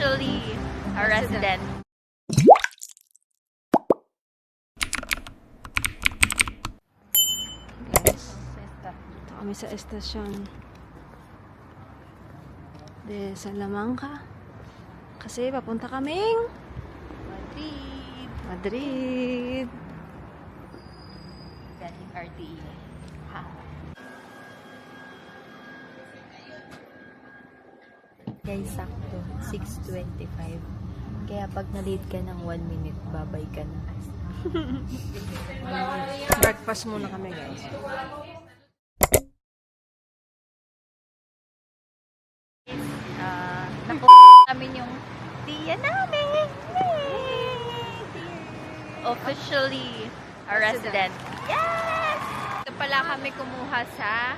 officially a resident. Guys, dito kami sa estasyon de Salamanca kasi papunta kaming Madrid. Galing RTE. Guys, sakto. 6:25. Kaya pag na-late ka ng 1 minute, babay ka na. Breakfast muna kami, guys. Nakuha namin yung tiya namin. Yay! Officially a resident. Yes! Ito pala kami kumuha sa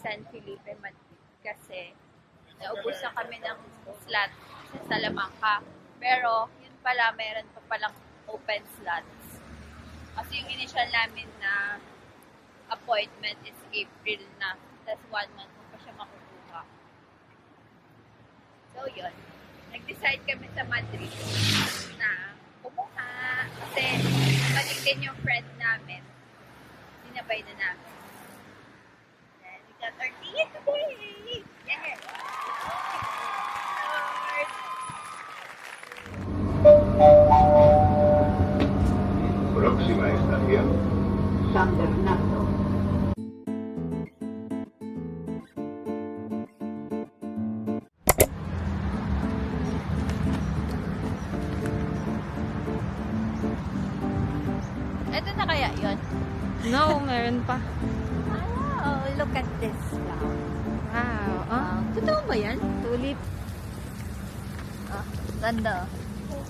San Felipe, Madrid kasi naubos na kami ng slot sa Salamanca. Pero yun pala, meron pa palang open slots. Kasi yung initial namin na appointment is April na. Tapos 1 month pa siya makukuha. So, yun. Nag-decide kami sa Madrid na kumuha. Kasi balik din yung friend namin. Sinabay na namin. And we got our ticket today! Yeah! Próxima estación, San Bernardo. Ito na kaya yun? No, meron pa. Oh, look at this flower. Wow. Totoo ba yan? Tulip. Ganda.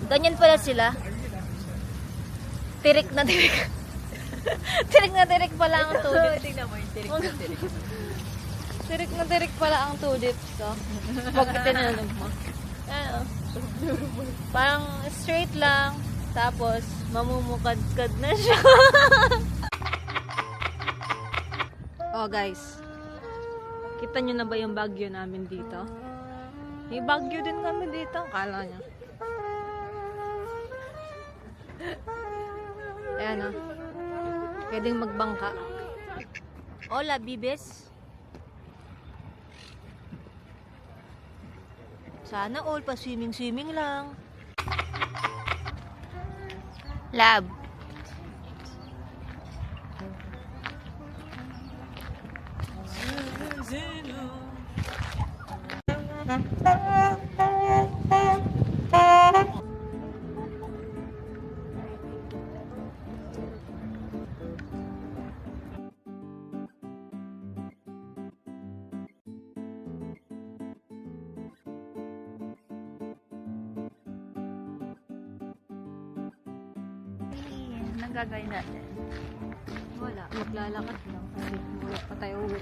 Ganyan pala sila. Tirik na tirik. Tirik na tirik pala ang tulip. Tingnan mo yung tirik na tirik. Tirik na tirik pala ang tulips, oh. Pag tinanong mo. Ano? Parang straight lang, tapos mamumukad-kad na siya. Oh guys, kita nyo na ba yung bagyo namin dito? May bagyo din kami dito, kala nyo. Ayan, oh. Pwedeng magbangka. Hola, bibes. Sana all pa swimming lang. Lab. Anong gagawin natin? Wala, maglalakad lang kasi wala pa tayo uwi.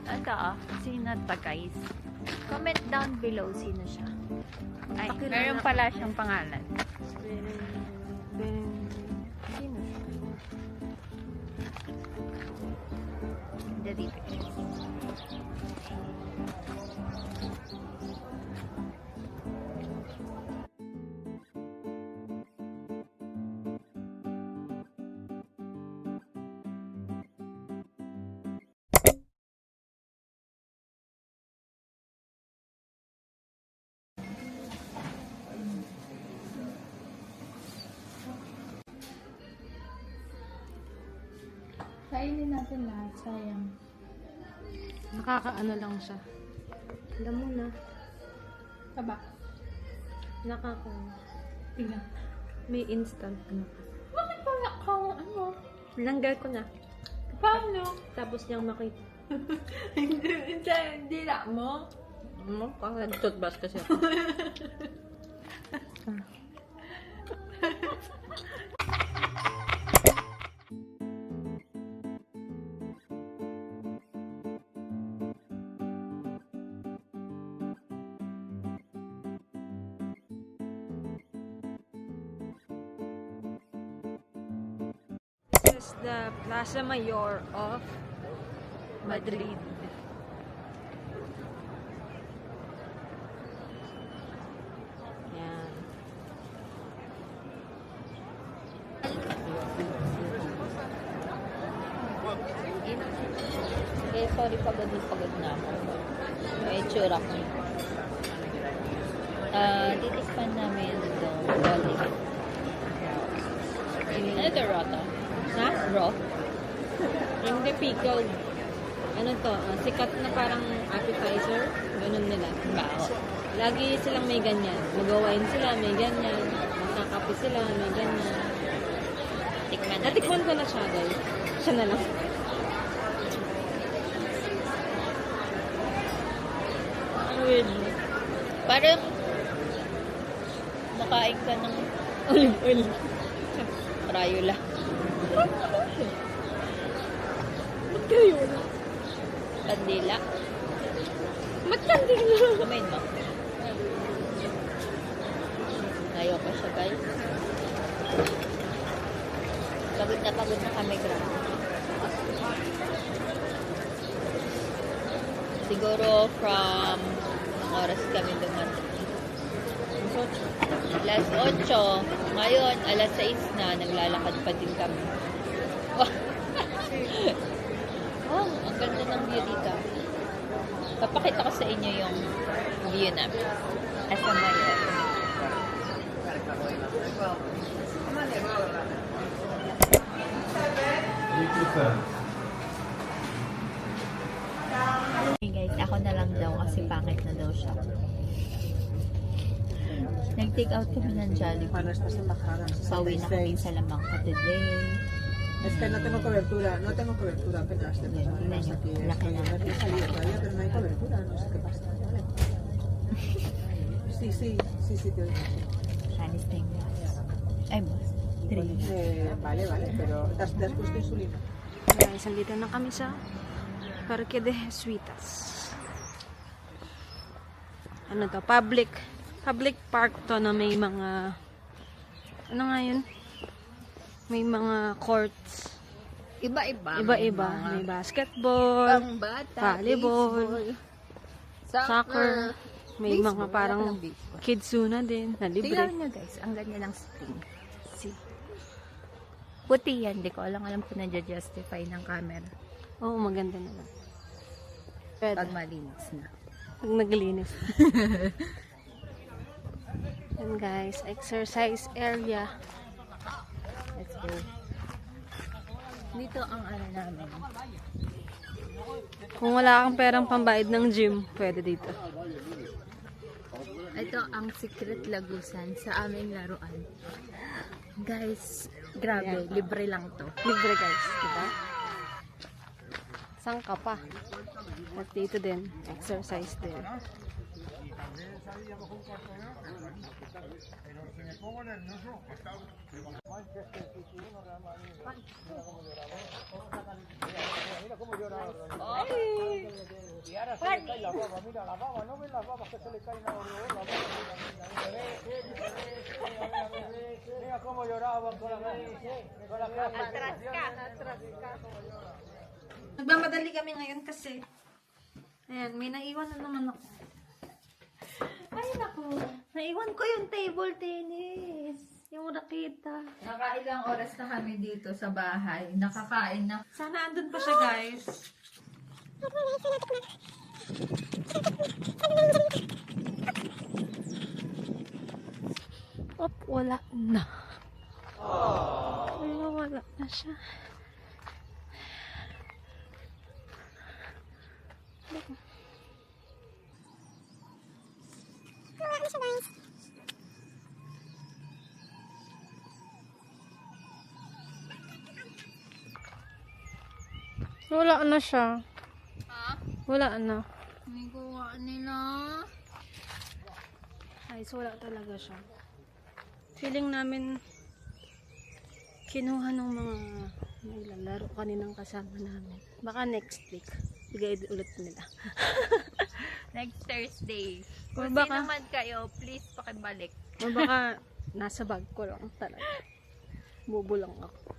Ito sino to guys? Comment down below sino siya. Ay, Pakilala meron ka. pala siyang pangalan. Sino siya? The details. Kainin natin lahat, sayang. Nakakaano lang siya. Alam mo na. Kaba, Nakaka... tingnan. May instant ano. Bakit pala kang ano? Langgal ko na. Paano? Tapos niyang makita. Hindi na mo? Ano? Kasi nag-toothbrush kasi ako. This is the Plaza Mayor of Madrid. Eh, sorry, pagod na ako. May itsura ko. Titikpan namin ito. Rolling. Ano ito, rata? Ha? Raw? Hindi pickled. Ano to? Sikat na parang appetizer. Ganun nila. Bao. Lagi silang may ganyan. Mag-wine sila, may ganyan. Magkakape sila, may ganyan. Tikman natin. Natikman ko na siya, guys. Siya na lang. Weird. Parang nakain ka ng Olive oil. Crayola. Ba't kayo na? Kandila. Ba't kandila? Kumain mo. Ayaw pa siya, guys. Pagod na kami, grabe. Siguro from anong oras kami dumating. Alas 8. Ngayon, alas 6 na. Naglalakad pa din kami. Oh, ang ganda ng view dito. Papakita ko sa inyo yung view namin. Asa ngayon. Hey guys, ako na lang daw kasi pangit na daw siya. Nag-take out kami ng Jollibee. Cuando estás en bajada. Pauwi na kami sa Lamangka today. Es que no tengo cobertura apenas. Tingnan nyo, laki na. Me he salido todavía, pero no hay cobertura, no sé qué pasa. Vale. Sí, te oigo. Chinese thing. Ay, boss. 3. Vale, pero ¿te has puesto insulina? Guys, andito na kami sa Parque de Jesuitas. Ano to? Public park to na may mga ano nga yun? May mga courts. Iba-iba. Iba-iba. May basketball, Pangbata, volleyball, soccer. May baseball, mga wala parang palang baseball. kidsuna din na libre. Tingnan nyo guys, ang ganda ng spring. See? Puti yan, di ko alam kung na-justify ng camera. Oo, maganda naman. Pwede. Pag malinis na. Pag naglinis na. And guys, exercise area. Let's go. Dito ang ano namin. Kung wala kang perang pambayad ng gym, pwede dito. Ito ang secret lagusan sa aming laruan. Guys, grabe, libre lang to. Libre guys, diba? Saan ka pa? At dito din, exercise din. Nagmamadali kami ngayon kasi ayan, may naiwan na naman ako. Ay naku, naiwan ko yung table tennis. Yung raketa. Nakailang oras na kami dito sa bahay. Nakakain na. Sana andun pa siya, guys. Op, wala na. Wala na siya. Wala na siya. Ha? Wala na. May kuha nila. Ay, so wala talaga siya. Feeling namin kinuha ng mga naglalaro kaninang kasama namin. Baka next week. Bigay ulit nila. Next Thursday. O Kung baka- sino man kayo, please pakibalik. O baka nasa bag ko lang talaga. Bobo lang ako.